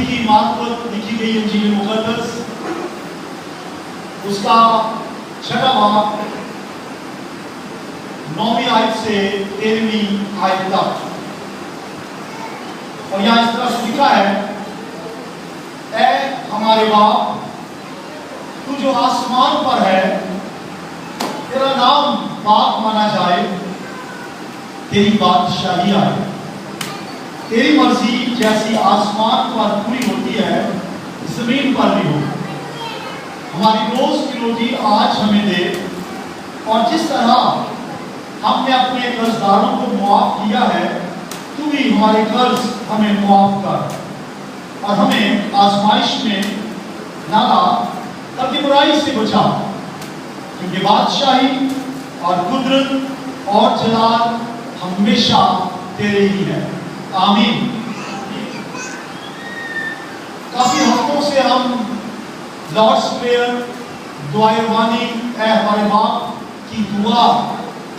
की मार्फत लिखी गई इंजील मुकद्दस उसका 6वां बाब 9वीं आयत से 13वीं आयत तक, और यहाँ इस तरह से लिखा है, ऐ हमारे बाप, तू जो आसमान पर है, तेरा नाम पाक माना जाए, तेरी बादशाही आए, तेरी मर्जी जैसी आसमान पर पूरी होती है जमीन पर भी हो। हमारी रोज की रोटी आज हमें दे, और जिस तरह हमने अपने कर्जदारों को मुआफ किया है, तू भी हमारे कर्ज हमें मुआफ कर, और हमें आजमाइश में ना ला, बल्कि बुराई से बचा, क्योंकि बादशाही और कुदरत और जलाल हमेशा तेरे ही है। आमीन। काफी हफ्तों से हम लॉर्ड्स प्रेयर, दुआए रबानी, ऐ हमारे बाप की दुआ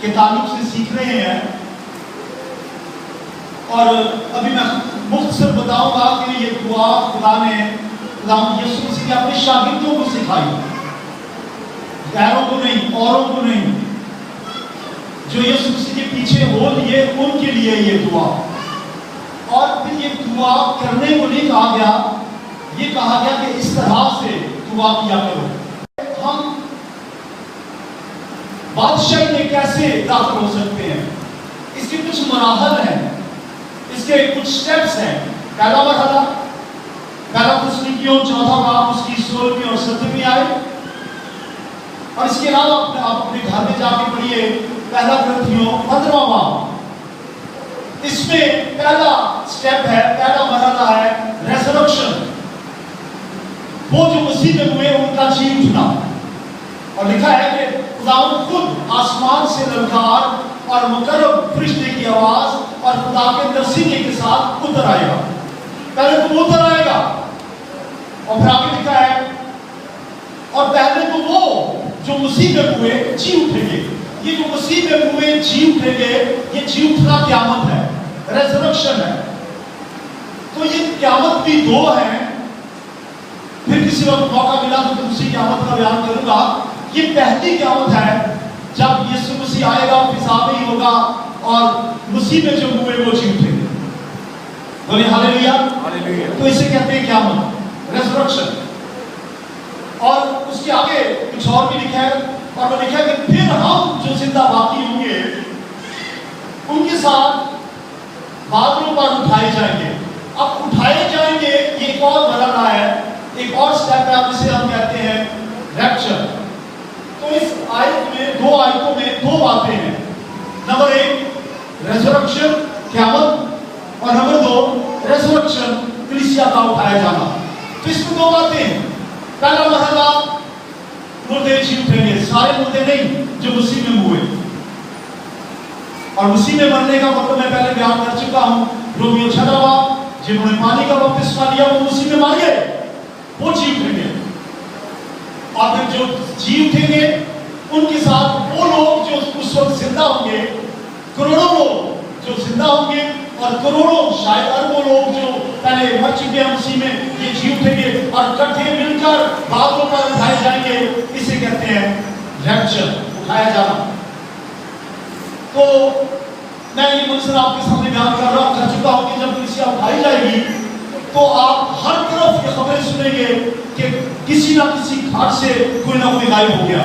के ताल्लुक से सीख रहे हैं, और अभी मैं मुख्तसर बताऊंगा कि ये दुआ खुदा ने यीशु मसीह ने अपने शागिर्दों को सिखाई, गैरों को नहीं, औरों को नहीं, जो यीशु मसीह के पीछे हो लिए उनके लिए ये दुआ। और फिर ये दुआ करने को नहीं कहा गया, ये कहा गया कि इस तरह से दुआ किया करो। हम बादशाही में कैसे दाखिल हो सकते हैं, इसके कुछ मराहल हैं, इसके कुछ स्टेप्स हैं। पहला मरहला, पहला थिस्सलुनीकियों 4वां बाब उसकी 16वीं और 17वीं आयत, और इसके अलावा आप अपने घर में जाके पढ़िए पहला ग्रंथियों 15वां बाब। इसमें पहला स्टेप है, पहला मरहला है रेजरेक्शन, वो जो मसीह में हुए उनका जी उठना। और लिखा है कि खुदावंद खुद आसमान से ललकार और मुकर्रम फरिश्ते की आवाज और खुदा के नसीने के साथ उतर आएगा। पहले तो वो उतर आएगा, और फिर आगे लिखा है, और पहले तो वो जो मसीह में हुए जी उठेंगे। ये जो मसीह में हुए जी उठेंगे, ये जी उठना क़यामत है, रेजरेक्शन है। तो ये क़यामत भी दो हैं, फिर किसी वक्त मौका मिला तो दूसरी क़यामत का बयान करूंगा। ये पहली क़यामत है जब यीशु मसीह आएगा, हिसाब नहीं होगा, और मसीह में जो हुए वो जी उठेंगे। बोले हालेलुया। तो इसे कहते हैं क़यामत, रेजरेक्शन। और उसके आगे कुछ और भी लिखा है, और वो लिखा है कि फिर हम जो जिंदा बाकी होंगे उनके साथ बादलों पर उठाए जाएंगे। अब उठाए जाएंगे ये एक और मरहला है, एक और स्टेप है, जिसे हम कहते हैं रैप्चर। तो इस आयत में, दो आयतों में दो बातें हैं। नंबर 1 रेजरेक्शन, क़यामत, और नंबर 2 रेजरेक्शन, कलीसिया का उठाया जाना। तो इसमें दो बातें हैं। पहला मरहला, मुर्दे जी उठेंगे, सारे मुर्दे नहीं जो मसीह में हुए। और मसीह में मरने का मतलब मैं पहले बयान कर चुका हूं, रोमियो 6वां बाब, जिन्होंने पानी का बपतिस्मा लिया वो मसीह में मर गए, वो जी उठेंगे। और फिर जो जी उठेंगे उनके साथ वो लोग जो उस वक्त जिंदा होंगे, करोड़ों लोग जो जिंदा होंगे, और करोड़ों शायद अरबों लोग जो पहले मर चुके हैं मसीह में, ये जी उठेंगे और इकट्ठे मिलकर बादलों पर उठाए जाएंगे। इसे कहते हैं रैप्चर, उठाया जाना। तो मैं ये मंजर आपके सामने बयान कर चुका हूं कि जब कलीसिया उठाई जाएगी तो आप हर तरफ ये खबरें सुनेंगे कि किसी ना किसी घाट से कोई ना कोई गायब हो गया,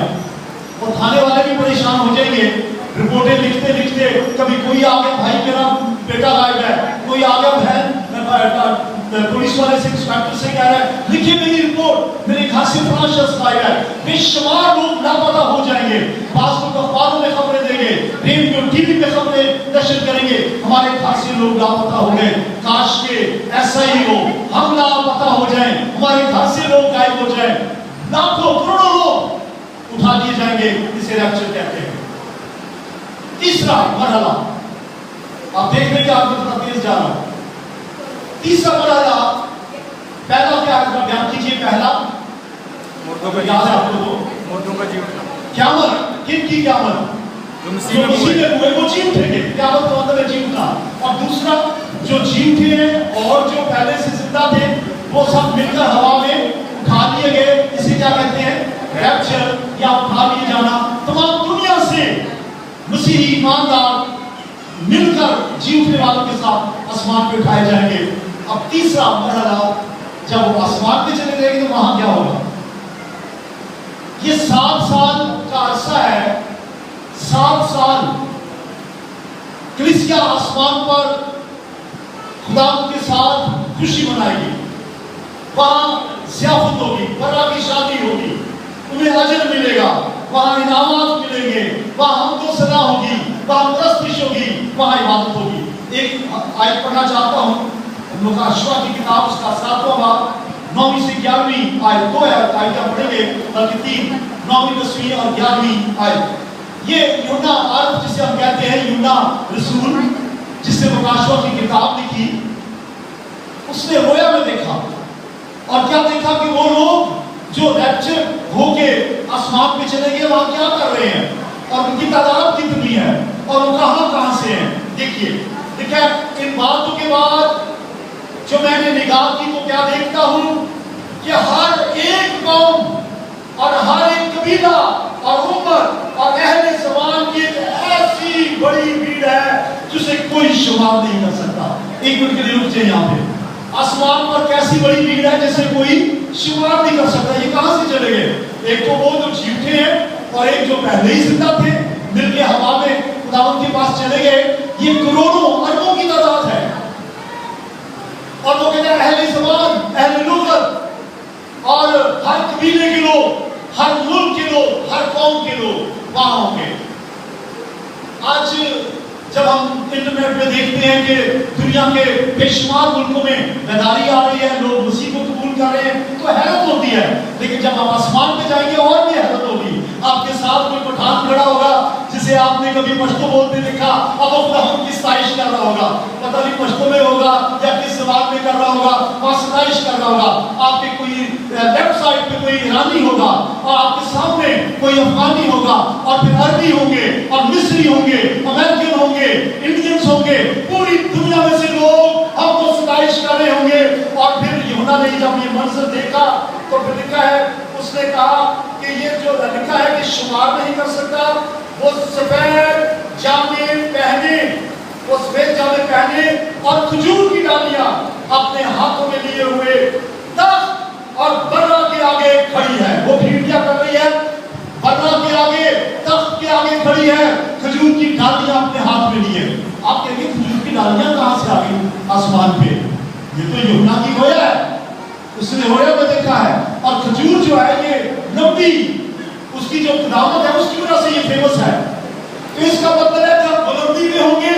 और थाने वाले भी परेशान हो जाएंगे। रिपोर्टें लिखते लिखते कभी कोई आ गया, भाई मेरा बेटा गायब है, कोई आ गया बहन, पुलिस वाले से, इंस्पेक्टर से कह रहा है लिखिए मेरी रिपोर्ट, मेरे घर से फलां शख्स गायब है। बेशुमार लोग लापता हो जाएंगे, बास लोग अखबारों में खबरें देंगे, रेडियो टीवी पे खबरें नशर करेंगे, हमारे घर से लोग लापता हो गए। काश के ऐसा ही हो, हम लापता हो जाएं, हमारे घर से लोग गायब हो जाएं, लाखों करोड़ों लोग उठा दिए जाएंगे। इसे रैप्चर कहते हैं। तीसरा मरहला, आप देख रहे हैं आपको थोड़ा तेज जा रहा हूं। तीसरा मरहला, पहला क्या बयान कीजिए, पहला मुर्दों का याद है आपको, तो मुर्दों का जी उठना, क़यामत, किनकी क़यामत, जो मसीह में हुए वो जी उठेंगे, क़यामत का मतलब है जी उठना। और दूसरा, जो जी उठे हैं और जो पहले से जिंदा थे وہ سب مل کر ہوا میں اٹھا لیے گئے. اسے کیا کہتے ہیں؟ ریپچر یا اٹھا لیے جانا. تمام دنیا سے مسیحی ایماندار مل کر جی اٹھنے والوں کے ساتھ آسمان پہ اٹھائے جائیں گے. اب تیسرا مرحلہ جب وہ آسمان پہ چلے جائیں گے تو وہاں کیا ہوگا؟ یہ 7 سال کا عرصہ ہے. 7 سال کلیسیا آسمان پر خدا کے ساتھ خوشی منائے گی. وہاں ضیافت ہوگی, برا کی شادی ہوگی, انہیں اجر ملے گا, وہاں انعامات ملیں گے, وہاں حمد و ثنا ہوگی, وہاں پرستش ہوگی, وہاں عبادت ہوگی. ایک آیت پڑھنا چاہتا ہوں, لوکا شوا کی کتاب اس کا 7واں باب 9 سے 11 آیت. 2 آیتیں پڑھیں گے بلکہ 3, 9 10 اور 11 آیت. یہ یوحنا عارف جسے ہم کہتے ہیں, یوحنا رسول جس نے لوکا شوا کی کتاب لکھی, اس نے رویا میں دیکھا. اور کیا دیکھا کہ وہ لوگ جو ریپچر ہو کے آسمان پہ چلے گئے وہاں کیا کر رہے ہیں اور ان کی تعداد کتنی ہے اور وہ کہاں سے ہیں. دیکھیے لکھا ہے, ان باتوں کے بعد جو میں نے نگاہ کی تو کیا دیکھتا ہوں کہ ہر ایک قوم اور ہر ایک قبیلہ اور امت اور اہل زبان کی ایک ایسی بڑی بھیڑ ہے جسے کوئی شمار نہیں کر سکتا. ایک منٹ کے لیے رک جائیں یہاں پہ. آسمان پر کیسی بڑی بھیڑ ہے جسے کوئی شمار نہیں کر سکتا. یہ کہاں سے چلے گئے؟ ایک تو وہ جو جی اٹھے ہیں اور ایک جو پہلے ہی زندہ تھے مل کے ہوا میں خداوند کے پاس چلے گئے. یہ کروڑوں اربوں کی تعداد ہے. اور وہ کہتے ہیں اہل زبان, اہل لغت اور ہر قبیلے کے لوگ, ہر ملک کے لوگ, ہر قوم کے لوگ وہاں ہوں گے. آج جب ہم انٹرنیٹ پہ دیکھتے ہیں کہ دنیا کے بے شمار ملکوں میں بیداری آ رہی ہے, لوگ مسیح کو قبول کر رہے ہیں, تو حیرت ہوتی ہے. لیکن جب آپ آسمان پہ جائیں گے اور بھی حیرت ہوگی. آپ کے ساتھ کوئی پٹھان کھڑا ہوگا جسے آپ نے کبھی پشتو بولتے دیکھا, اب وہ خداوند کی ستائش کر رہا ہوگا. پتہ نہیں پشتو میں ہوگا یا کس زبان میں کر رہا ہوگا, وہاں ستائش کر رہا ہوگا. آپ کے کوئی لیفٹ سائڈ پہ کوئی ایرانی ہوگا اور آپ کے سامنے کوئی افغانی ہوگا اور پھر عربی ہوں گے اور مصری ہوں گے, امریکن ہوں گے, انڈینس ہوں گے. پوری دنیا میں سے لوگ ہم کو ستائش کر رہے ہوں گے. اور پھر یوحنا نے جب یہ منظر دیکھا تو پھر لکھا ہے, اس نے کہا کہ یہ جو لکھا ہے کہ شمار نہیں کر سکتا. وہ سفید جامے پہنے, وہ سفید جامے پہنے اور کھجور کی ڈالیاں اپنے ہاتھوں میں لیے ہوئے تخت اور برا کے آگے کھڑی ہے. وہ بھیڑ کیا کر رہی ہے؟ برا کے آگے, تخت کے آگے کھڑی ہے, کھجور کی ڈالیاں اپنے ہاتھ میں لیے. آپ کہیں گے کھجور کی ڈالیاں کہاں سے آ گئی آسمان پہ؟ یہ تو یوحنا کی ہویا ہے, اس نے ہویا میں دیکھا ہے. اور کھجور جو ہے یہ نبی, اس کی جو قدامت ہے اس کی وجہ سے یہ فیمس ہے. تو اس کا مطلب ہے جب بلندی میں ہوں گے,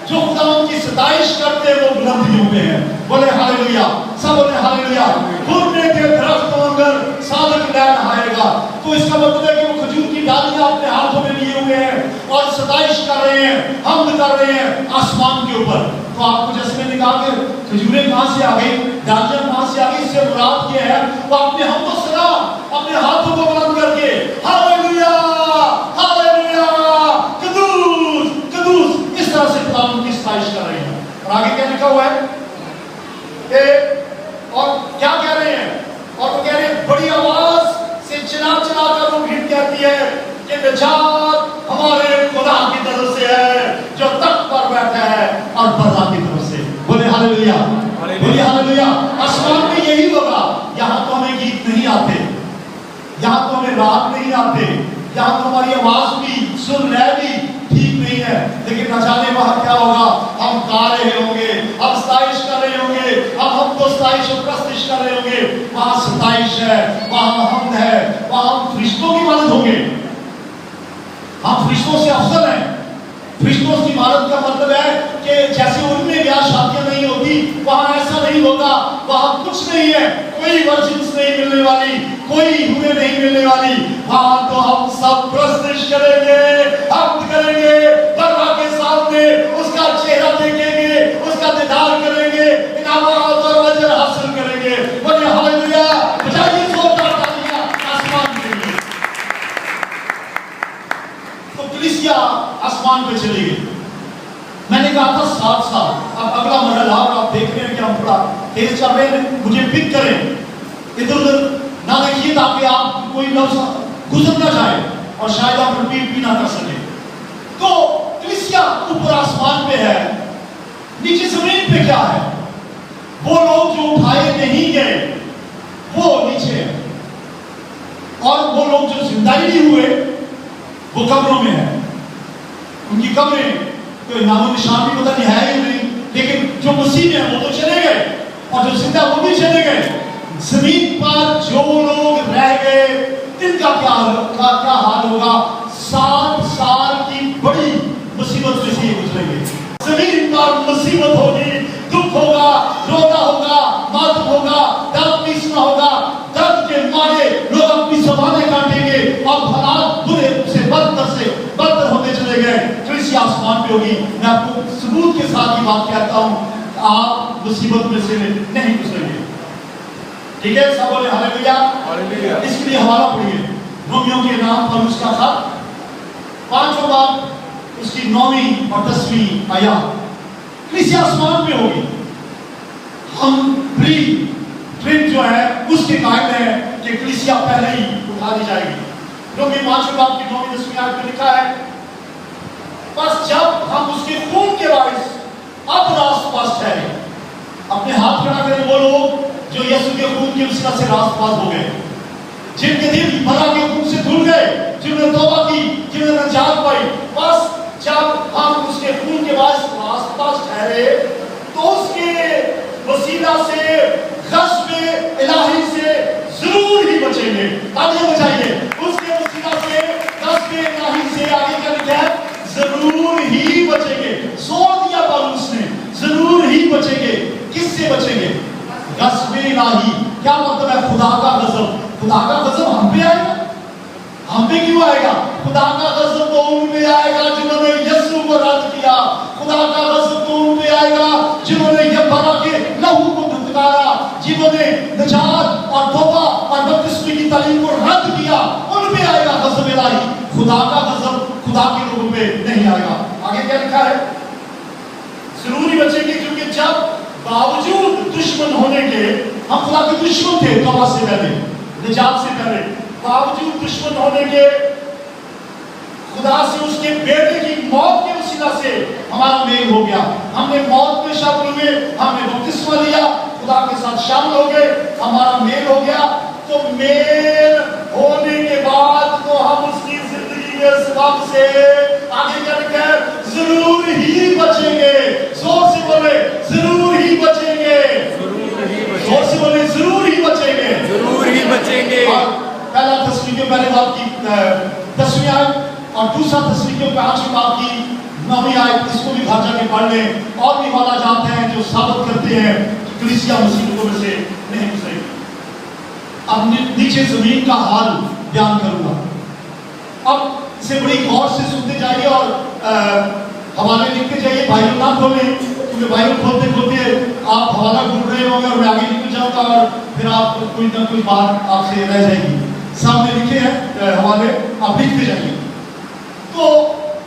جو خداوند کی ستائش کرتے ہیں وہ بلندیوں میں ہیں. بولے ہاللویا, سب بولے ہاللویا. گھرنے کے درختوں اندر صادق لہر آئے گا. تو اس کا مطلب ہے کہ وہ کھجور کی ڈالیاں اپنے ہاتھوں میں لیے ہوئے ہیں اور ستائش کر رہے ہیں, حمد کر رہے ہیں آسمان کے اوپر. تو آپ کو جیسے میں نے کہا کہ کھجوریں کہاں سے آ گئی, ڈالیاں کہاں سے آ گئی, اس سے مراد یہ ہے وہ اپنے حمد و ثنا اپنے ہاتھوں کو بلند کر کے ہاللویا ہاللویا قدوس قدوس اس طرح سے خداوند کی ستائش کر رہے ہیں. اور آگے کیا لکھا ہوا ہے کہ اور کیا کہہ رہے ہیں, اور وہ کہہ رہے ہیں بڑی آواز سے چلا چلا کر وہ بھیڑ کہتی ہے کہ نجات ہمارے خدا کی طرف سے ہے جو تخت پر بیٹھا ہے اور برا کی طرف سے. بولے ہاللویا, بولے ہاللویا. آسمان میں یہی ہوگا. یہاں تو ہمیں گیت نہیں آتے, یہاں تو ہمیں راگ نہیں آتے, یہاں تو ہماری آواز بھی سن رہے بھی ٹھیک نہیں ہے. لیکن نہ جانے وہاں کیا ہوگا, ہم گا رہے ہوں گے, ہم ستائش کر رہے ہوں گے, ہم تو ستائش اور پرستش کر رہے ہوں گے. وہاں ستائش ہے, وہاں حمد ہے, وہاں ہم فرشتوں کی مدد ہوں گے. ہم فرشتوں سے افضل ہیں. فرشتوں کی عبادت کا مطلب ہے کہ جیسے ان میں بیاہ شادیاں نہیں ہوتی, وہاں ایسا نہیں ہوتا. وہاں کچھ نہیں ہے, کوئی ورجنس نہیں ملنے والی, کوئی ہوئے نہیں ملنے والی. وہاں تو ہم سب پرستش کریں گے, حمد کریں گے, برا کے سامنے اس کا چہرہ دیکھیں گے, اس کا دیدار کریں گے, انعامات اور اجر حاصل کریں گے. بولے ہاللویا. بجائے زوردار تالیاں آسمان کے لیے. تو کلیسیا آسمان پہ چلی گئی. میں نے کہا تھا 7 سال. اب اگلا مرحلہ اور آپ دیکھ رہے ہیں کہ ہم پڑھا तेज चलें, मुझे पिक करें, इधर उधर ना देखिए ताकि आप कोई लफ्ज गुजर ना जाए और शायद आप रिपीट भी ना कर सके। तो कलीसिया ऊपर आसमान पे है, नीचे जमीन पे क्या है? वो लोग जो उठाए नहीं गए वो नीचे है, और वो लोग जो जिंदा ही नहीं हुए वो कब्रों में है। उनकी कब्रें तो नामो निशान भी पता नहीं है या नहीं, लेकिन जो मसीह में है वो तो चले गए, और जो जिंदा वो भी चले गए। जमीन पर जो लोग रह गए इनका क्या हाल होगा? 7 साल की बड़ी मुसीबत में से गुजरेंगे। जमीन पर मुसीबत होगी, दुख होगा, रोना होगा, मातम होगा, दर्द पीसना होगा, दर्द के मारे लोग अपनी ज़बानें काटेंगे और हालात बुरे से बदतर होते चले गए। कलीसिया आसमान पे होगी। मैं आपको सबूत के साथ ये बात कहता हूँ, आप मुसीबत में से नहीं गुजरेंगे। ठीक है, सब बोले हालेलुया। इसके लिए हवाला पढ़िए, रोमियो के नाम पर उसका खत 5वां बाब उसकी 9वीं और 10वीं आयत। कलीसिया आसमान पे होगी। हम प्री ट्रिप जो है उसके कायदे हैं कि कलीसिया पहले ही उठा दी जाएगी। रोमी 5वें बाब की 9वीं 10वीं आयत में लिखा है, बस जब हम उसके खून के वारिस अब रास्तबाज ठहरे। अपने हाथ खड़ा करें वो लोग जो यीशु के खून की वसीला से रास्तबाज हो गए, जिनके दिल मरा के खून से धुल गए, जिन्होंने तौबा की, जिन्होंने नजात पाई। बस जब हम उसके खून के वारिस रास्तबाज ठहरे तो उसके वसीला से ग़ज़्ब इलाही से जरूर ही बचेंगे। आगे बचाइए, उसके वसीला से ग़ज़्ब इलाही से आगे क्या लिखा है? जरूर ही बचेंगे। जोर दिया पौलुस ने, जरूर ही बचेंगे। किससे बचेंगे? ग़ज़्ब इलाही। क्या मतलब है? खुदा का ग़ज़ब। खुदा का ग़ज़ब हम पे आएगा? हम पे क्यों आएगा? खुदा का ग़ज़ब तो उन पे आएगा जिन्होंने यीशु को रद्द किया। खुदा का ग़ज़ब तो उन पे आएगा जिन्होंने यहोवा के लहू को धुतकारा, जिन्होंने नजात और तौबा और बपतिस्मे की तालीम को रद्द किया। उन पे आएगा ग़ज़ब इलाही। खुदा का ग़ज़ब खुदा के लोगों पे नहीं आएगा। आगे क्या लिखा है? जरूरी बचेंगे, क्योंकि जब बावजूद दुश्मन होने के, हम खुदा के दुश्मन थे तौबा से पहले, निजात से पहले, बावजूद दुश्मन होने के खुदा से उसके बेटे की मौत के वसीला से हमारा मेल हो गया। हमने मौत में शामिल हुए, हमने बपतिस्मा लिया, खुदा के साथ शामिल हो गए, हमारा मेल हो गया। तो मेल होने के बाद तो हम उसकी जिंदगी के सबब से आगे चलकर जरूर ही बचेंगे। जोर से बोले, जरूर ही बचेंगे। जोर से बोले, जरूर ही बचेंगे। जरूर ही बचेंगे। पहला तस्वीर पहले बाप की 10वीं आयत और दूसरा तस्वीर 5वीं बाप की 9वीं आयत, इसको भी घर जाके पढ़ लें। और भी वाला जाते हैं जो साबित करते हैं कि कलीसिया मुसीबतों में से नहीं गुजरेगी। अब नीचे जमीन का हाल बयान करूंगा। अब इसे बड़ी गौर से सुनते जाइए और हवाले लिखते जाइए। बाइबल ना खोलें, क्योंकि बाइबल खोलते खोलते आप हवाला ढूंढ रहे होंगे और मैं आगे निकल जाऊंगा और फिर आप कोई ना कोई बात आपसे रह जाएगी। सामने लिखे हैं हवाले, आप लिखते जाइए। तो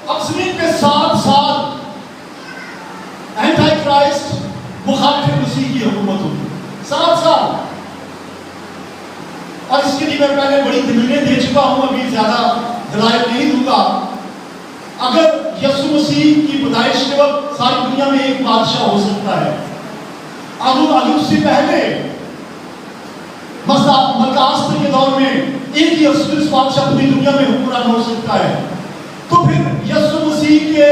अब जमीन पे 7 साल एंटी क्राइस्ट मुखालिफ मसीह की हुकूमत होगी। 7 साल। और इसके लिए मैं पहले बड़ी दलीलें दे चुका हूं, अभी ज्यादा दलाइल नहीं दूंगा। अगर यीशु मसीह की पैदाइश के वक्त सारी दुनिया में एक बादशाह हो सकता है, अगर उससे पहले मक्कास्तर के दौर में एक ही बादशाह पूरी दुनिया में हुक्मरान हो सकता है, तो फिर यीशु मसीह के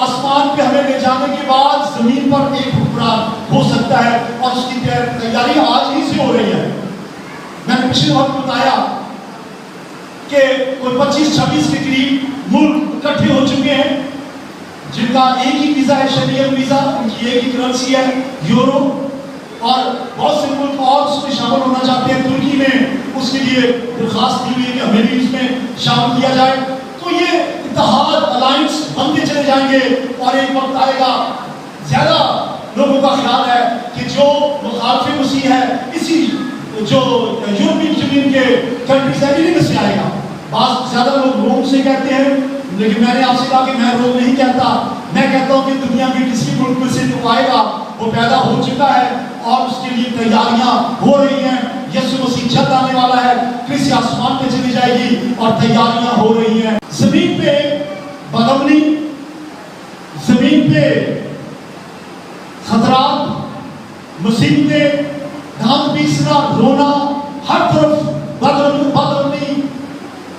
आसमान पे हमें ले जाने के बाद जमीन पर एक हुक्मरान हो सकता है, और उसकी तैयारी आज ही से हो रही है। मैंने पिछले वक्त बताया कि कोई 25-26 के करीब मुल्क इकट्ठे हो चुके हैं जिनका एक ही वीजा है, शेंगेन वीजा, उनकी एक ही करेंसी है यूरो, और बहुत से मुल्क और उसमें शामिल होना चाहते हैं। तुर्की ने उसके लिए दरखास्त दी हुई है कि हमें भी उसमें शामिल किया जाए। तो ये इत्तेहाद अलायंस बनते चले जाएंगे और एक वक्त आएगा, ज्यादा लोगों का ख्याल है कि जो मुखालिफ मसीह है इसी जो यूरोपियन यूनियन के कंट्रीज है इन्हीं में से आएगा। बात ज्यादा लोग रोम से कहते हैं, लेकिन मैंने आपसे कहा कि मैं रोम नहीं कहता, मैं कहता हूँ कि दुनिया के किसी मुल्क में से जो आएगा وہ پیدا ہو چکا ہے اور اس کے لیے تیاریاں ہو رہی ہیں. یسوع مسیح جلد آنے والا ہے، کسی آسمان پہ چلی جائے گی اور تیاریاں ہو رہی ہیں. زمین پہ بدامنی، زمین پہ خطرات، مصیبتیں، دھان پیسنا، رونا، ہر طرف بدامنی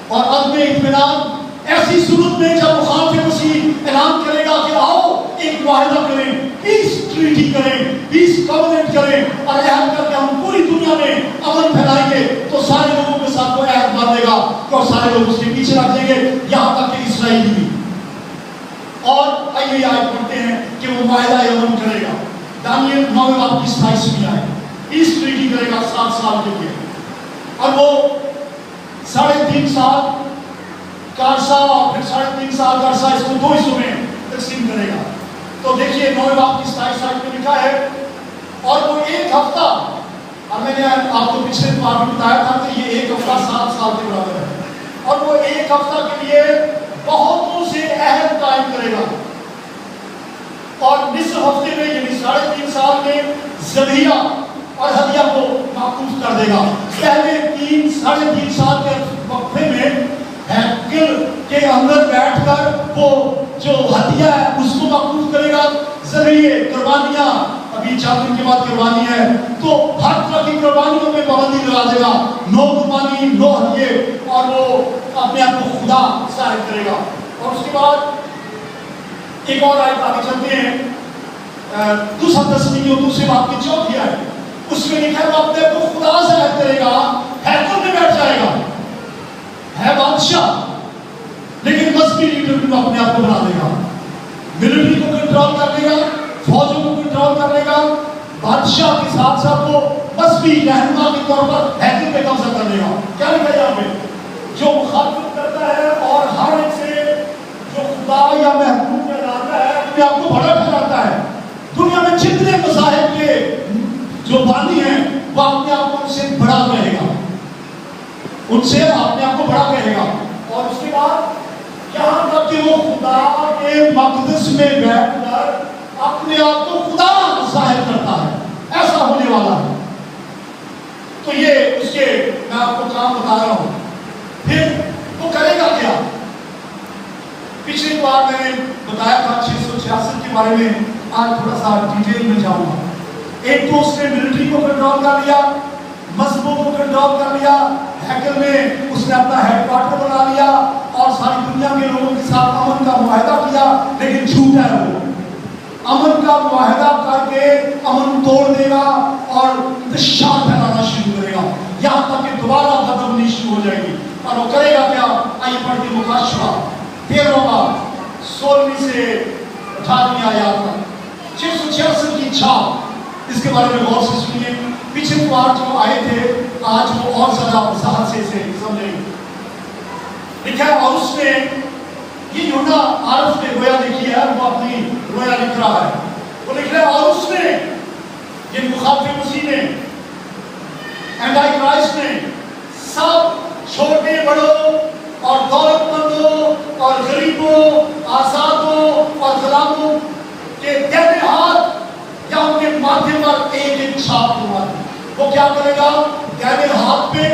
اور عدم اطمینان. ایسی صورت میں جب مخالف مسیح اعلان کرے گا کہ آؤ ایک معاہدہ کریں، پیس ٹریٹی کریں، پیس کوننٹ کریں اور عہد کر کے ہم پوری دنیا میں امن پھیلائیں گے، تو سارے لوگوں کے ساتھ وہ عہد مان لے گا اور سارے لوگ اس کے پیچھے رکھ دیں گے، یہاں تک کہ اسرائیلی بھی. اور آئیے آیت پڑھتے ہیں کہ وہ معاہدہ امن کرے گا. دانیل 9 باب کی 27 آیت، پیس ٹریٹی کرے گا 7 سال کے لیے، اور وہ 3.5 سال کا عرصہ اور پھر 3.5 سال کا عرصہ اس کو 2 حصوں میں تقسیم کرے گا. تو دیکھیے 9 باب کی 27 آیت میں لکھا ہے، اور وہ 1 ہفتہ، اور میں نے آپ کو پچھلے بار میں بتایا تھا کہ یہ 1 ہفتہ 7 سال کے برابر ہے، اور وہ 1 ہفتہ کے لیے بہتوں سے عہد قائم کرے گا، اور نصف ہفتے میں یعنی 3.5 سال میں ذبیحہ اور ہدیہ کو معکوف کر دے گا. پہلے 3.5 سال کے وقفے میں ہیکل کے اندر بیٹھ کر وہ جو ہدیہ ہے اس کو معکوف کرے گا. ذبیحے، قربانیاں، ابھی 4 دن کے بعد قربانی ہے، تو ہر طرح کی قربانیوں میں پابندی لگا دے گا. نو قربانی، نو ہدیے، اور وہ اپنے آپ کو خدا ظاہر کرے گا. اور اس کے بعد ایک اور آیت آگے چلتے ہیں، دوسرا تسبیح دوسرے باب کی 4 آیت، اس میں لکھا ہے وہ اپنے کو خدا ظاہر کرے گا، ہیکل میں بیٹھ جائے گا، ہے بادشاہ لیکن مذہبی لیڈر کو اپنے آپ کو بنا دے گا، ملٹری کو کنٹرول کر لے گا، فوجوں کو کنٹرول کر لے گا، بادشاہ کے ساتھ ساتھ وہ مذہبی رہنما کے طور پر ہیکل پہ قبضہ کر لے گا. کیا لکھا ہے یہاں پہ؟ جو مخالفت کرتا ہے اور ہر ایک سے جو خدا یا محبوب میں لاتا ہے اپنے آپ کو بڑا ٹھہراتا ہے. دنیا میں جتنے مذاہب کے جو بانی ہیں وہ اپنے آپ کو ان سے بڑا کہے گا، ان سے اپنے آپ کو بڑا کہے گا. اور اس کے بعد یہاں تک کہ وہ خدا کے مقدس میں بیٹھ کر اپنے آپ کو خدا ظاہر کرتا ہے. ایسا ہونے والا ہے. تو یہ اس کے میں آپ کو کام بتا رہا ہوں. پھر وہ کرے گا کیا؟ پچھلی بار میں نے بتایا تھا 666 کے بارے میں، آج تھوڑا سا ڈیٹیل میں جاؤں گا. ایک تو اس نے ملٹری کو کنٹرول کر لیا، مذہبوں کو کنٹرول کر لیا، ہیکل میں اس نے اپنا ہیڈ کوارٹر بنا لیا اور ساری دنیا کے لوگوں کے ساتھ امن کا معاہدہ کیا، لیکن جھوٹا ہے. وہ امن کا معاہدہ کر کے امن توڑ دے گا اور انتشار پھیلانا شروع کرے گا، یہاں تک کہ دوبارہ بدامنی شروع ہو جائے گی. اور وہ کرے گا کیا؟ آئیے پڑھ کے مکاشفہ 13 باب 16 سے 18 آیات تک 666 کی چھاپ، اس کے بارے میں غور سے سنیے. پچھلے بار جو آئے تھے آج وہ اور زیادہ وضاحت سے سمجھیں گے. لکھا ہے اور اس نے، یہ یوحنا عارف نے رویا لکھی ہے، وہ اپنی رویا لکھ رہا ہے. وہ لکھ رہا ہے اور اس نے، یہ مخالف مسیح نے، اینٹی کرائسٹ نے، سب چھوٹے بڑوں اور دولت مندوں اور غریبوں، آزادوں اور غلاموں کے دائیں ہاتھ یا ان کے ماتھے پر ایک ایک چھاپ کروا دی. وہ کیا کرے گا؟ دائیں ہاتھ پہ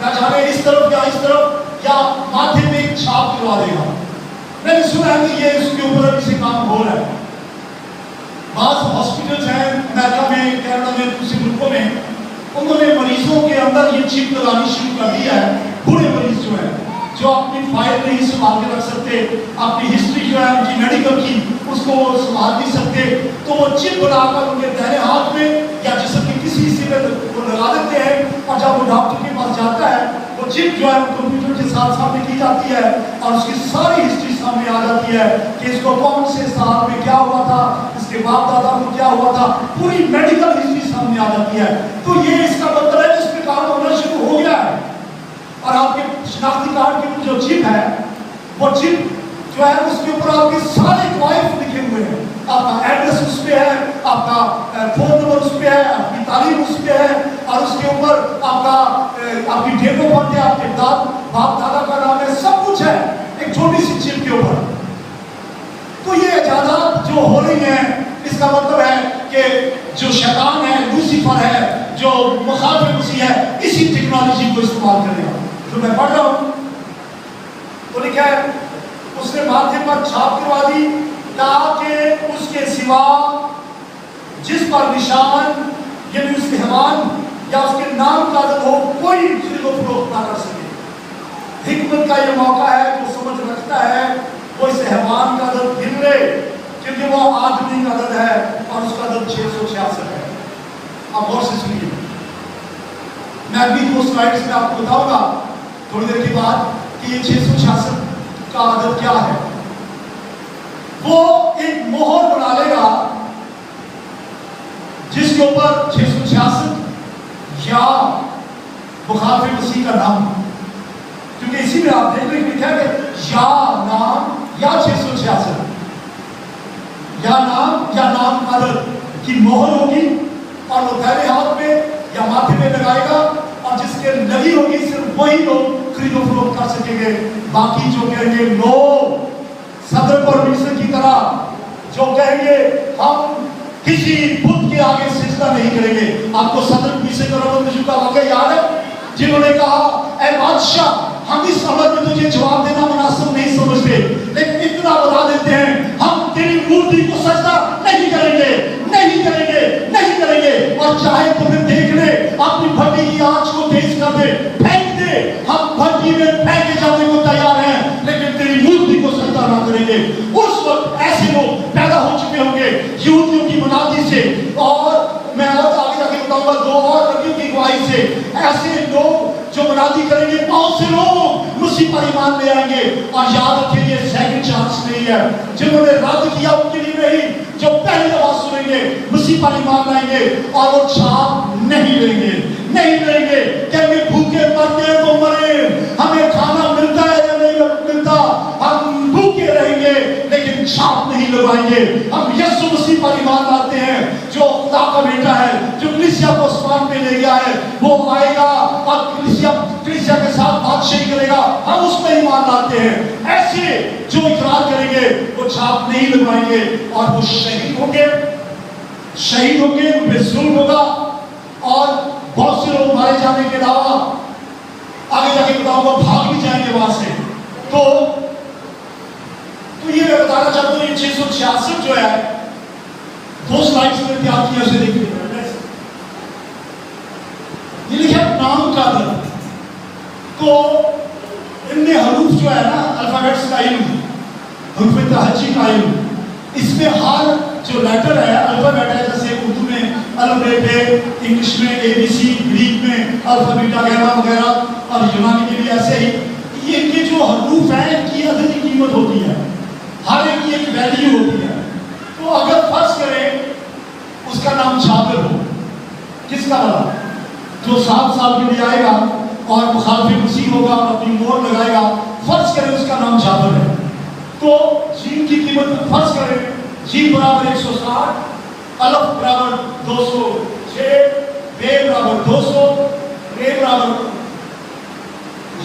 نہ جانے اس طرف یا اس طرف، یا ماتھے پہ ایک چھاپ کروا دے گا. میں نے سنا ہے کہ یہ اس کے اوپر ابھی سے کام ہو رہا ہے. بعض ہاسپٹلز ہیں امریکہ میں، کینیڈا میں، دوسرے ملکوں میں، انہوں نے مریضوں کے اندر یہ چپ لگانی شروع کر دی ہے. بوڑھے مریض جو ہیں، جو اپنی فائل نہیں سنبھال کے رکھ سکتے، اپنی ہسٹری جو ہے ان کی میڈیکل کی اس کو سنبھال نہیں سکتے، تو وہ چپ بنا کر ان کے دائیں ہاتھ میں یا جسم کے کسی حصے میں وہ لگا دیتے ہیں، اور جب وہ ڈاکٹر کے پاس جاتا ہے وہ چپ جو ہے کمپیوٹر کے ساتھ سامنے کی جاتی ہے اور اس کی ساری ہسٹری سامنے آ جاتی ہے کہ اس کو کون سے سال میں کیا ہوا تھا، اس کے باپ دادا کو کیا ہوا تھا، پوری میڈیکل ہسٹری سامنے آ جاتی ہے. تو یہ اس کا مطلب ہے کہ اس پہ کام ہونا شروع ہو گیا ہے. اور آپ کے شناختی کارڈ کے اوپر جو چپ ہے، وہ چپ جو ہے اس کے اوپر آپ کے سارے کوائف لکھے ہوئے ہیں. آپ کا ایڈریس اس پہ ہے، آپ کا فون نمبر اس پہ ہے، آپ کی تعلیم اس پہ ہے، اور اس کے اوپر آپ کی ڈیٹ آف برتھ ہے، آپ کے باپ دادا کا نام ہے، سب کچھ ہے ایک چھوٹی سی چپ کے اوپر. تو یہ ایجادات جو ہو رہی ہیں، اس کا مطلب ہے کہ جو مخالف مسیح ہے اسی ٹیکنالوجی کو استعمال کرے گا. جو میں پڑھ رہا ہوں تو لکھا ہے اس نے ماتھے پر چھاپ کروا دی تاکہ اس کے سوا جس پر نشان یعنی اس کے حیوان یا اس کے نام کا عدد ہو کوئی خرید و فروخت نہ کر سکے. حکمت کا یہ موقع ہے جو سمجھ رکھتا ہے وہ اس حیوان کا عدد گن لے کیونکہ وہ آدمی کا عدد ہے اور اس کا عدد 666 ہے. اب غور سے سنیے, میں ابھی 2 سلائیڈز میں آپ کو بتاؤں گا تھوڑی دیر کے بعد کہ یہ 666 کا عدد کیا ہے. وہ ایک مہر بنا لے گا جس کے اوپر 666 یا مخالف مسیح کا نام, کیونکہ اسی میں آپ دیکھ لکھا ہے کہ یا نام یا 666 یا نام عدد کی مہر ہوگی اور وہ دائرے ہاتھ میں یا ماتھے میں لگائے گا اور جس کے لگی ہوگی صرف وہی لوگ خرید و فروخت کر سکیں گے. باقی جو کہیں گے نو, صدر پر مصر کی طرح جو کہیں گے ہم کسی بت کے آگے سجدہ نہیں کریں گے. آپ کو صدر مصر کا واقعہ یاد ہے جنہوں نے کہا اے بادشاہ ہم اس عمل میں تجھے جواب دینا مناسب نہیں سمجھتے لیکن اتنا بتا دیتے ہیں ہم تیری مورتی کو سجدہ نہیں کریں گے, نہیں کریں گے, نہیں کریں گے. اور چاہے تو پھر دیکھ لے اپنی بھٹی کی آنچ کو تیز کر دے, پھینک دے, ہم بھٹی میں پھینکے جانے کو تیار ہیں لیکن تیری مورتی کو سجدہ نہ کریں گے. اس وقت ایسے لوگ پیدا ہو چکے ہوں گے یہودیوں کی منادی سے, اور میں اور آگے جا کے بتاؤں گا 2 اور نبیوں کی گواہی سے. ایسے لوگ جو منادی کریں گے بہت سے لوگ مسیح پر ایمان لے آئیں گے. اور یاد رکھیں یہ سیکنڈ چانس نہیں ہے. جنہوں نے رد کیا ان کے لیے نہیں, جو پہلی دفعہ سنیں گے مسیح پر ایمان لائیں گے اور وہ چھاپ نہیں لیں گے, نہیں لیں گے. کہیں گے بھوکے مرتے تو مرے, ہمیں کھانا ملتا ہے یا نہیں ملتا, ہم بھوکے رہیں گے لیکن چھاپ نہیں لگائیں گے. ہم یسوع مسیح پر ایمان لاتے ہیں جو خدا کا بیٹا ہے, جو کلیسیا کو آسمان پہ لے گیا ہے. وہ آئے گا اور کلیسیا کے ساتھ بادشاہی کرے گا, ہم اس پہ ایمان لاتے ہیں. ایسے جو اقرار کریں گے وہ چھاپ نہیں لگائیں گے اور وہ شہید ہوں گے, شہید ہوں گے, ان پہ ظلم ہوگا اور بہت سے لوگ مارے جانے کے علاوہ آگے جا کے بتاؤں گا بھاگ بھی جائیں گے وہاں سے. تو یہ میں بتانا چاہتا ہوں یہ 666 جو ہے 2 سلائیڈز میں تیار کیا اسے دیکھیں. یہ لکھا نام کا عدد, تو ان میں حروف جو ہے نا الفابیٹس کا علم, حروف تہجی کا علم, اس میں ہر جو لیٹر ہے الفابیٹ ہے, جیسے اردو میں الف بے پے, انگلش میں اے بی سی, گریک میں الفا بیٹا گیما وغیرہ, اور یونانی کے بھی ایسے ہی. یہ کہ جو حروف ہیں ان کی عددی قیمت ہوتی ہے, ہر ایک کی ایک ویلیو ہوتی ہے. تو اگر فرض کریں اس کا نام جابر ہو, کس کا بنا جو 7 سال کے لیے آئے گا اور مخالف مسیح ہوگا اور اپنی مہر لگائے گا, فرض کریں اس کا نام جابر ہے, تو جیم کی قیمت فرض کریں جیم برابر 160, الف برابر 206, بے برابر 200, رے برابر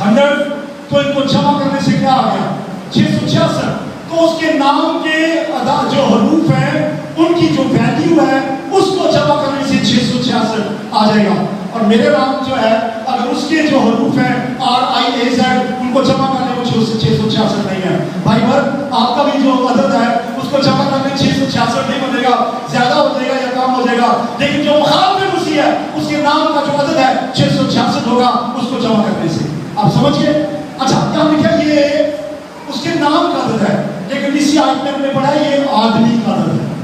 100. تو ان کو جمع کرنے سے کیا آ گیا 666. تو اس کے نام کے ادا جو حروف ہیں ان کی جو ویلیو ہے اس کو جمع کرنے سے 666 آ جائے گا. اور میرے نام جو ہے اگر اس کے جو حروف ہیں RIAZ ان کو جمع کرنے کو 666 نہیں ہے. بھائی بھر آپ کا بھی جو عدد ہے اس کو جمع کرنے 666 نہیں بنے گا, زیادہ ہو جائے گا یا کم ہو جائے گا, لیکن جو مخالف مسیح ہے اس کے نام کا جو عدد ہے 666 ہوگا اس کو جمع کرنے سے. آپ سمجھئے. اچھا یہاں لکھا یہ اس کے نام کا عدد ہے, لیکن اسی آیت میں ہم نے پڑھا یہ آدمی کا عدد ہے.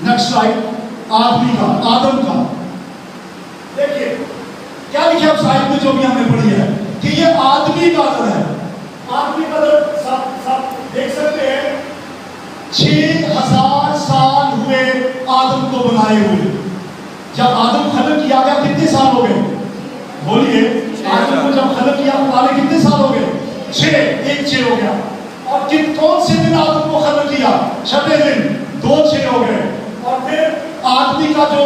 نیکسٹ آیت آدمی کا, آدم کا. دیکھیے کیا لکھا اس آیت میں جو بھی ہم نے پڑھی ہے کہ یہ آدمی کا عدد ہے. آدمی کا عدد سب دیکھ سکتے ہیں 6000 سال ہوئے آدم کو بنائے ہوئے. جب آدم خلق کیا گیا کتنے سال ہو گئے بولیے, آدم کو جب خلق کیا پرانے کتنے سال ہو گئے 6, 1 6 ہو گیا. اور کون سے دن آدم کو خلق کیا 6 دن, 2 6 ہو گئے. اور پھر آدمی کا جو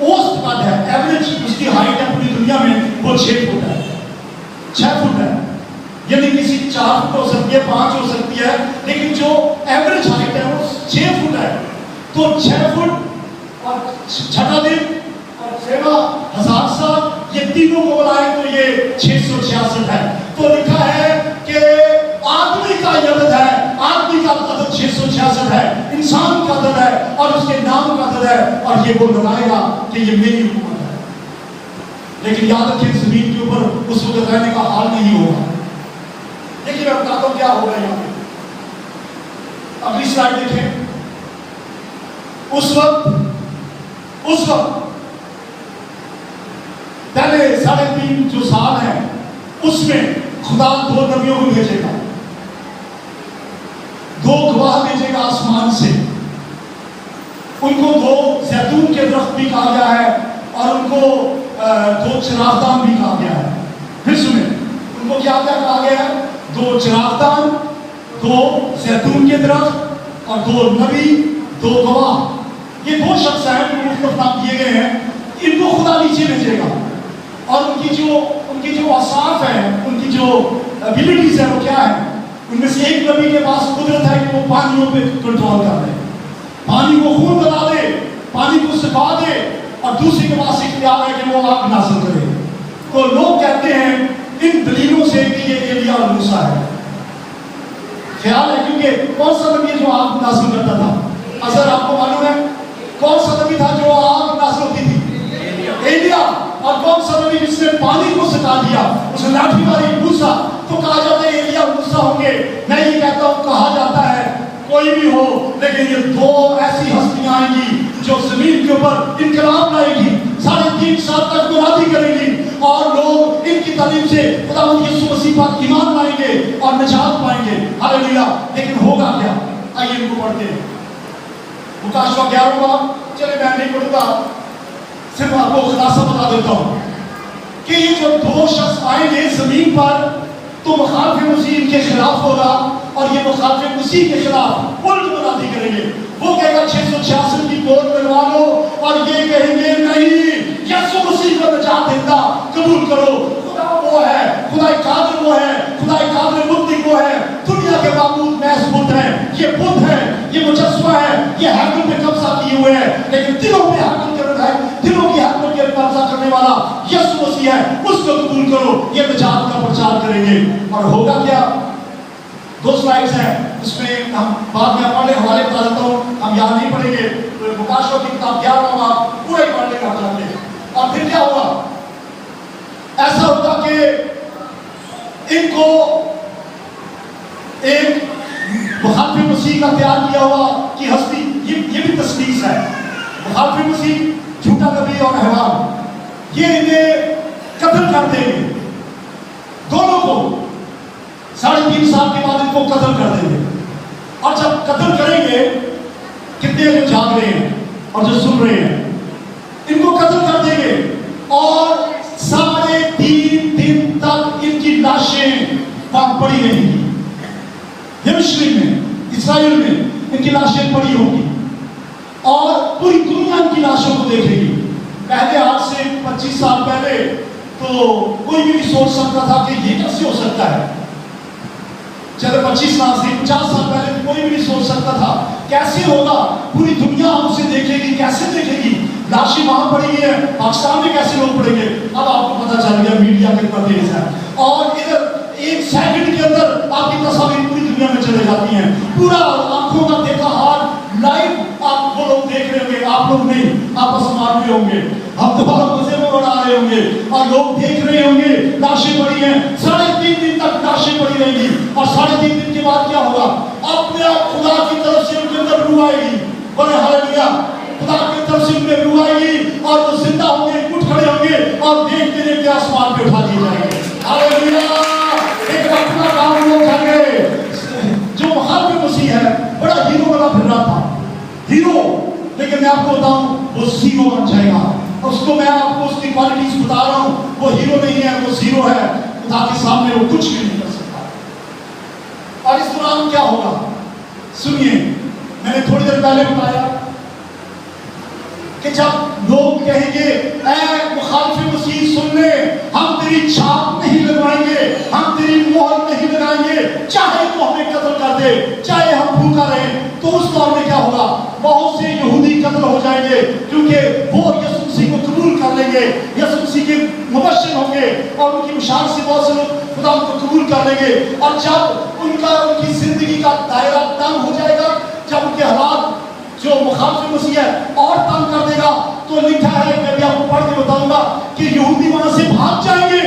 اوسط قد ہے ایوریج اس کی ہائٹ ہے پوری دنیا میں وہ 6 فٹ ہے, 6 فٹ ہے. یعنی کسی 4 فٹ ہو سکتی ہے, 5 ہو سکتی ہے, لیکن جو ایوریج ہائٹ ہے وہ 6 فٹ ہے. تو 6 فٹ اور 6 دن اور 6 तीनों को बुलाए तो ये 666 है। तो लिखा है कि आदमी का ये अदद है, आदमी का अदद 666 है, इंसान का अदद है और उसके नाम का अदद है, और ये वो लगाएगा कि ये मेरी हुकूमत है। लेकिन याद रखें जमीन के ऊपर उस वक्त रहने का हाल नहीं होगा। देखिए मैं बताता हूँ क्या होगा यहाँ पे। अगली स्लाइड देखें। उस वक्त पहले 3.5 जो साल है उसमें खुदा 2 नबियों को भेजेगा, 2 गवाह भेजेगा आसमान से। उनको 2 जैतून के दरख्त भी कहा गया है और उनको 2 चिरागदान भी कहा गया है। फिर सुने, उनको क्या क्या कहा गया है? 2 चिरागदान, 2 जैतून के दरख्त और 2 नबी, 2 गवाह। ये 2 शख्स हैं जो मुख्तलिफ नाम दिए गए हैं। इनको खुदा नीचे भेजेगा और उनकी जो औसाफ है, उनकी जो एबिलिटीज है वो क्या है? उनमें से एक नबी के पास कुदरत है कि वो पानियों पे कंट्रोल कर दे, पानी को खून बना दे, पानी को सुखा दे, और दूसरे के पास इख्तियार है कि वो आग नाज़िल करे। तो लोग कहते हैं इन दलीलों से कि ये एलिया और मूसा है। ख्याल है, क्योंकि कौन सा नबी है जो आग नाज़िल करता था? अगर आपको मालूम है कौन सा नबी था जो आग नाज़िल होती थी? एलिया। और कौन सा नबी जिसने पानी को सुखा दिया? उसने लाठी मारी, मूसा। तो कहा जाता है एलिया मूसा होंगे। मैं ये कहता हूँ कहा जाता है कोई भी हो, लेकिन ये 2 ऐसी हस्तियां आएंगी जो जमीन के ऊपर इनकलाब लाएगी, 3.5 साल तक मुनादी करेंगी और लोग इनकी तालीम से खुदावंद यीशु मसीह पर ईमान लाएंगे और निजात पाएंगे। हालेलुया। लेकिन होगा क्या? आइए इनको पढ़ते हैं। मुकाशवा 11वां, चले मैं नहीं पढ़ूंगा, सिर्फ आपको खुलासा बता देता हूं कि ये जो 2 शख्स आएंगे जमीन पर, तो मुखालिफ मसीह इनके खिलाफ होगा और ये मुखालिफ मसीह के खिलाफ उल्ट मुनादी करेंगे। वो कहेगा 666 की गोद लगवा लो, और ये कहेंगे नहीं, यीशु मसीह को निजात देता कबूल करो। खुदा वो है, खुदा कादिर वो है, खुदा कादिर मुत्ती वो है, दुनिया के माबूद महज बुत है, ये बुत है, ये मुजस्समा है, ये हैकल पे कब्जा किए हुए है, लेकिन दिलों में हैकल कर रहा है, दिलों की हैकल के कब्जा करने वाला यीशु मसीह है, उसको कबूल करो। ये निजात का प्रचार करेंगे। और होगा क्या? 2 स्लाइड्स हैं, उसमें हम बाद में पढ़ने हवाले बता देता हूँ, हम यहाँ नहीं पढ़ेंगे। तो मुकाशवा की किताब 11वां पूरा ही पढ़ने का चाहते हैं। और फिर क्या होगा? ऐसा होगा कि इनको एक मुखालिफ मसीह का तैयार किया हुआ की हस्ती, ये भी तस्दीक है। मुखालिफ मसीह, झूठा नबी और हैवान, ये इन्हें कत्ल कर देंगे, दोनों को 3.5 साल के बाद इनको कत्ल कर देंगे। और जब कत्ल करेंगे, कितने जो जाग रहे हैं और जो सुन रहे हैं, इनको कत्ल कर देंगे और 3.5 दिन तक इनकी लाशें वहां पड़ी रहेंगी। यरूशलेम में, इस्राएल में इनकी लाशें पड़ी होंगी और पूरी दुनिया इनकी लाशों को देखेगी। पहले आज से 25 साल पहले तो कोई भी नहीं सोच सकता था कि ये कैसे हो सकता है। चलो 25 साल से 50 साल पहले तो कोई भी नहीं सोच सकता था कैसे होगा, पूरी दुनिया हमसे देखेगी, कैसे देखेगी, लाशें वहां पड़ी है, पाकिस्तान में कैसे लोग पड़ेंगे। अब आपको पता चल गया मीडिया कितना तेज है, और इधर 1 सेकंड के अंदर आपकी तस्वीर पूरी दुनिया में चले जाती हैं। पूरा आंखों का देखा हाल लाइव आप वो लोग देख रहे होंगे, आप लोग नहीं, आप आसमान में होंगे, हम तो बहुत मजे में उड़ा रहे होंगे और लोग देख रहे होंगे लाशें पड़ी हैं। 3.5 दिन तक लाशें पड़ी रहेंगी और 3.5 दिन के बाद क्या होगा? अपने आप खुदा की तरफ से उनके अंदर रूह आएगी। बोले हालेलुया। खुदा की तरफ से उनमें रूह आएगी और वो जिंदा होंगे, उठ खड़े होंगे और देखते देखते आसमान पे उठा दिए जाएंगे। हालेलुया। एक अपना काम लोग करेंगे। जो मुखालिफ मसीह है, बड़ा हीरो बना फिर रहा था, हीरो, लेकिन मैं आपको बताऊं वो जीरो बन जाएगा। उसको मैं आपको उसकी क्वालिटीज बता रहा हूं, वो हीरो नहीं है, वो जीरो है। खुदा के सामने वो कुछ भी नहीं कर सकता। और इस दौरान क्या होगा सुनिए, मैंने थोड़ी देर पहले बताया कि जब लोग कहेंगे ऐ मुखालिफ मसीह सुन ले, हम तेरी छाप नहीं लगवाएंगे, हम तेरी मोहर नहीं लगाएंगे, चाहे तो हमें कत्ल कर दे, चाहे हम भूखा रहे। तो उस दौर में क्या होगा? बहुत से यहूदी कत्ल हो जाएंगे, क्योंकि वो यीशु मसीह को कबूल कर लेंगे, यीशु मसीह के मुबश्शिर होंगे और उनकी बशारत से बहुत से लोग खुदा को कबूल कर लेंगे। और जब उनकी जिंदगी का दायरा तंग हो जाएगा, जब उनके हालात जो मुखालिफ मसीह है और तंग कर देगा, तो लिखा है, मैं भी आपको पढ़ के बताऊंगा कि यहूदी वहां से भाग जाएंगे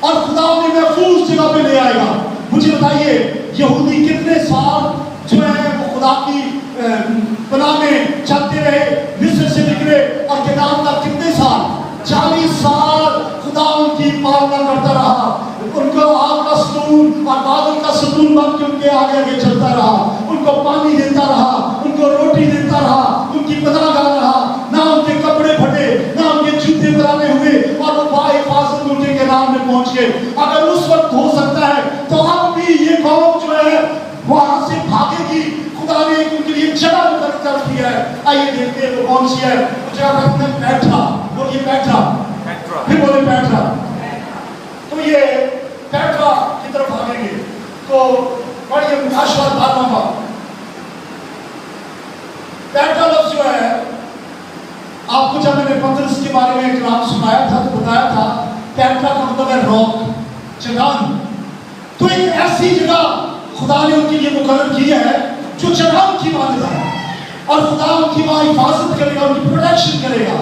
और खुदा उन्हें महफूज जगह पे ले आएगा। मुझे बताइए, यहूदी कितने साल जो है वो खुदा की पनाह में चलते रहे, मिस्र से निकले और केनान तक कितने साल, 40 साल खुदा उनकी पालना करता रहा। उनको आग का सतून और बादल का सतून बन के उनके आगे आगे चलता रहा, उनको पानी देता रहा, उनको रोटी देता रहा, उनकी पनाह गाह रहा, ना उनके कपड़े फटे, ना उनके जूते पुराने हुए, और वो बाहिफाजत उनके केनान में पहुंच गए। अगर उस वक्त हो सकता है तो अब भी ये कौम जो है वहां से भागेगी। खुदा ने उनके लिए जगह मुकर्रर कर दिया है। आइए देखते हैं वो कौन सी है। वो जगह का नाम है पेट्रा। बोलिए पेट्रा, फिर बोले पेट्रा। तो ये पेट्रा की तरफ भागेंगे। तो बड़ी आशीर्वाद भागना, पेट्रा लफ्ज जो है, आपको जब मैंने पतरस के बारे में कलाम सुनाया था तो बताया था पेट्रा का मतलब है रॉक, चट्टान। तो एक ऐसी जगह खुदा ने उनके लिए मुकर्रर किया है जो चट्टान की मान्यता है, और खुदा उनकी हिफाजत करेगा, उनकी प्रोटेक्शन करेगा।